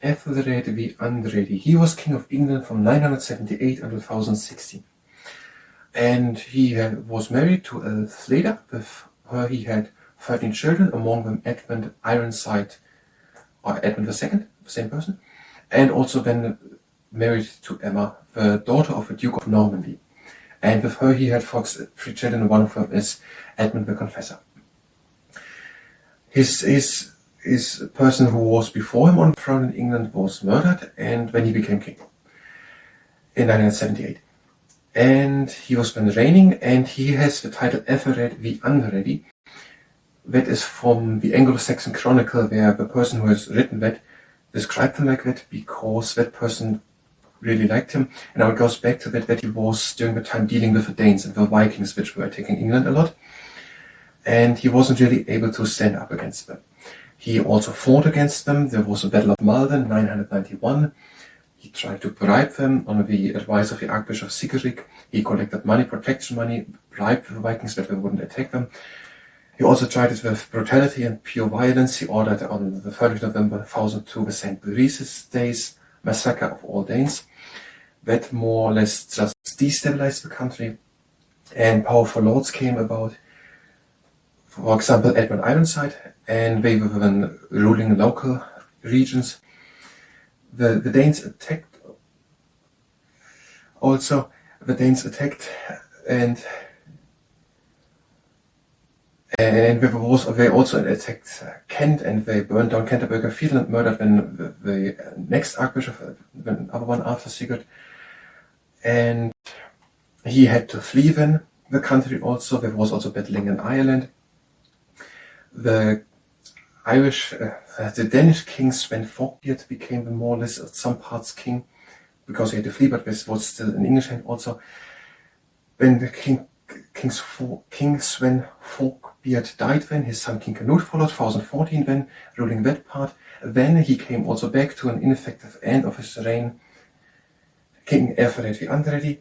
Aethelred the Unready. He was king of England from 978 until 1060. And he was married to Elfleda. With her he had 13 children, among them Edmund Ironside, or Edmund II, the same person. And also then married to Emma, the daughter of the Duke of Normandy. And with her he had 3 children, and one of them is Edmund the Confessor. His person who was before him on the throne in England was murdered, and when he became king in 978. And he was then reigning, and he has the title Aethelred the Unready. That is from the Anglo-Saxon Chronicle, where the person who has written that described him like that because that person really liked him. And now it goes back to that he was during the time dealing with the Danes and the Vikings, which were attacking England a lot. And he wasn't really able to stand up against them. He also fought against them. There was a Battle of Malden, 991. He tried to bribe them on the advice of the Archbishop Sigeric. He collected money, protection money, bribed the Vikings that they wouldn't attack them. He also tried it with brutality and pure violence. He ordered on the 3rd of November 1002 the St. Berice's Days massacre of all Danes. That more or less just destabilized the country, and powerful lords came about. For example, Edmund Ironside, and they were then ruling local regions. The Danes attacked. Also, the Danes attacked, and they also attacked Kent, and they burned down Canterbury Cathedral and murdered the next archbishop, the other one after Sigurd. And he had to flee then the country also. There was also battling in Ireland. The Danish king Sven Forkbeard became more or less at some parts king because he had to flee, but this was still in English hand also. When the King Sven Forkbeard died, then his son King Canute followed, 1014 then, ruling that part. Then he came also back to an ineffective end of his reign, King Aethelred the Unready.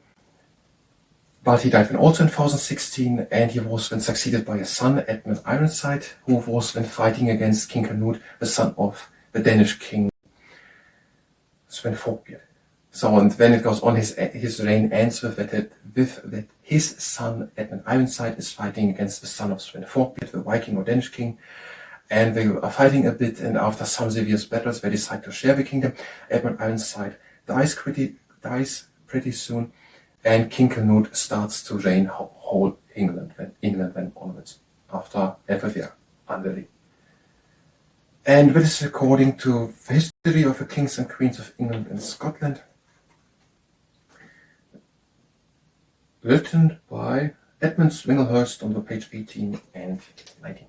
But he died then also in 1016, and he was then succeeded by his son Edmund Ironside, who was then fighting against King Canute, the son of the Danish king Sven Forkbeard. So, and then it goes on, his reign ends with that his son Edmund Ironside is fighting against the son of Sven Forkbeard, the Viking or Danish king, and they are fighting a bit, and after some severe battles they decide to share the kingdom. Edmund Ironside dies pretty soon, and King Canute starts to reign whole England then onwards, after Aethelred the Unready. And this is according to the history of the kings and queens of England and Scotland, written by Edmund Swinglehurst on the page 18 and 19.